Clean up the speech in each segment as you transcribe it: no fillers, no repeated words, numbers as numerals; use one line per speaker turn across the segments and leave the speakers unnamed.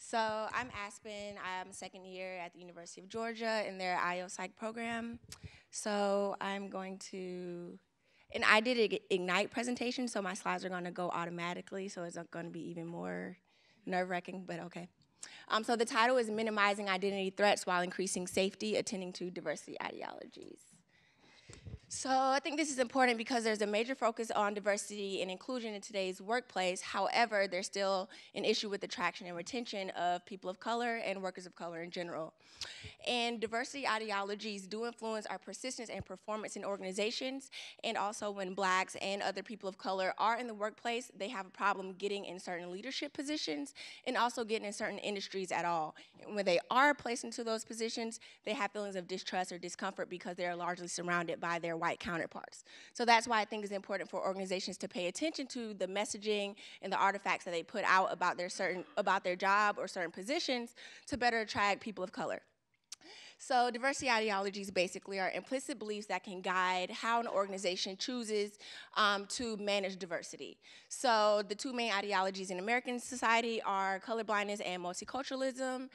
So I'm Aspen. I'm second year at the University of Georgia in their IO Psych program. So I'm going to, and I did an Ignite presentation, so my slides are going to go automatically, so it's going to be even more nerve-wracking, but okay. So the title is Minimizing Identity Threats While Increasing Safety, Attending to Diversity Ideologies. So I think this is important because there's a major focus on diversity and inclusion in today's workplace. However, there's still an issue with attraction and retention of people of color and workers of color in general. And diversity ideologies do influence our persistence and performance in organizations, and also when blacks and other people of color are in the workplace, they have a problem getting in certain leadership positions and also getting in certain industries at all. And when they are placed into those positions, they have feelings of distrust or discomfort because they are largely surrounded by their white counterparts. So that's why I think it's important for organizations to pay attention to the messaging and the artifacts that they put out about their job or certain positions to better attract people of color. So diversity ideologies basically are implicit beliefs that can guide how an organization chooses to manage diversity. So the two main ideologies in American society are colorblindness and multiculturalism.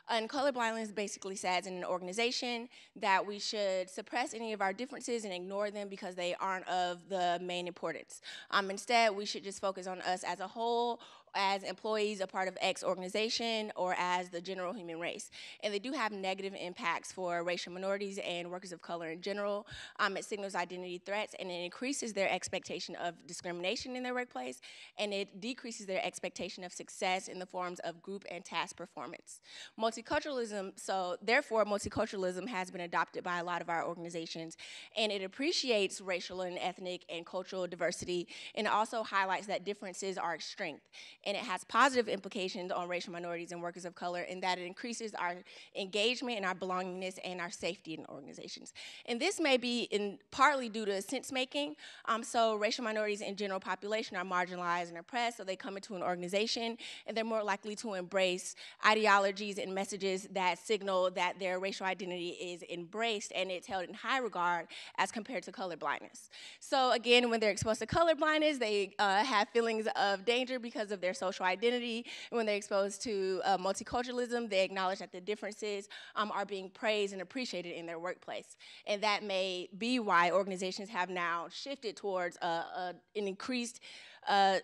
And colorblindness basically says in an organization that we should suppress any of our differences and ignore them because they aren't of the main importance. Instead, we should just focus on us as a whole, as employees, a part of X organization, or as the general human race. And they do have negative impacts for racial minorities and workers of color in general. It signals identity threats, and it increases their expectation of discrimination in their workplace, and it decreases their expectation of success in the forms of group and task performance. Multiculturalism, so therefore multiculturalism has been adopted by a lot of our organizations, and it appreciates racial and ethnic and cultural diversity, and it also highlights that differences are a strength. And it has positive implications on racial minorities and workers of color in that it increases our engagement and our belongingness and our safety in organizations. And this may be partly due to sense making. So racial minorities in general population are marginalized and oppressed, so they come into an organization and they're more likely to embrace ideologies and messages that signal that their racial identity is embraced and it's held in high regard as compared to colorblindness. So again, when they're exposed to colorblindness, they have feelings of danger because of their social identity. And when they're exposed to multiculturalism, they acknowledge that the differences are being praised and appreciated in their workplace. And that may be why organizations have now shifted towards an increased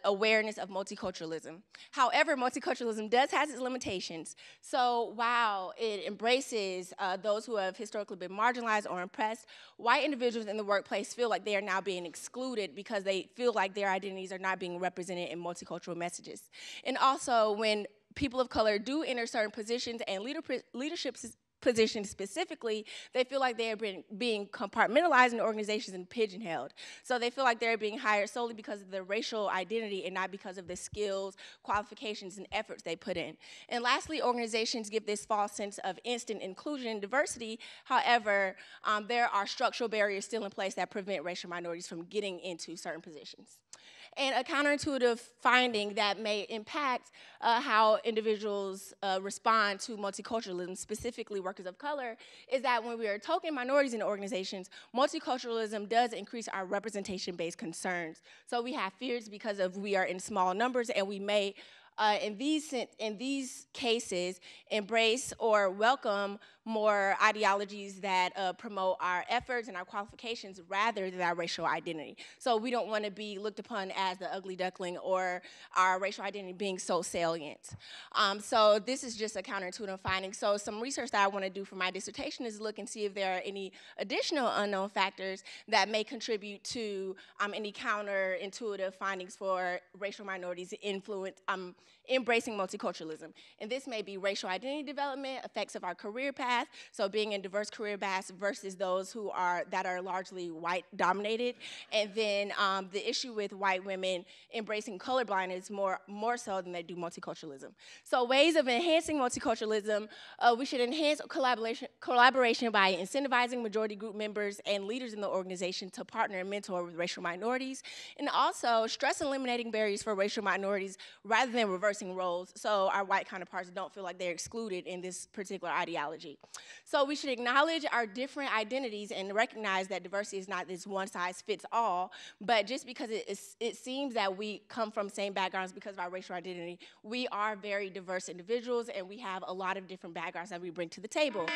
awareness of multiculturalism. However, multiculturalism does have its limitations. So while it embraces those who have historically been marginalized or oppressed, white individuals in the workplace feel like they are now being excluded because they feel like their identities are not being represented in multicultural messages. And also, when people of color do enter certain positions and leadership positions specifically, they feel like they are being compartmentalized in organizations and pigeonholed. So they feel like they're being hired solely because of their racial identity and not because of the skills, qualifications, and efforts they put in. And lastly, organizations give this false sense of instant inclusion and diversity. However, there are structural barriers still in place that prevent racial minorities from getting into certain positions. And a counterintuitive finding that may impact how individuals respond to multiculturalism, specifically workers of color, is that when we are token minorities in organizations, multiculturalism does increase our representation-based concerns. So we have fears because of we are in small numbers, and we may in these cases, embrace or welcome more ideologies that promote our efforts and our qualifications rather than our racial identity. So we don't want to be looked upon as the ugly duckling or our racial identity being so salient. So this is just a counterintuitive finding. So some research that I want to do for my dissertation is look and see if there are any additional unknown factors that may contribute to any counterintuitive findings for racial minorities embracing multiculturalism. And this may be racial identity development, effects of our career path, so being in diverse career paths versus those that are largely white dominated, and then the issue with white women embracing colorblindness more so than they do multiculturalism. So ways of enhancing multiculturalism, we should enhance collaboration by incentivizing majority group members and leaders in the organization to partner and mentor with racial minorities, and also stress eliminating barriers for racial minorities rather than reversing roles, so our white counterparts don't feel like they're excluded in this particular ideology. So we should acknowledge our different identities and recognize that diversity is not this one-size-fits-all, but just because it seems that we come from same backgrounds because of our racial identity, we are very diverse individuals, and we have a lot of different backgrounds that we bring to the table.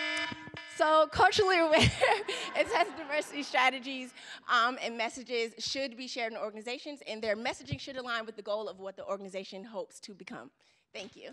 So culturally aware, it says diversity strategies and messages should be shared in organizations, and their messaging should align with the goal of what the organization hopes to become. Thank you.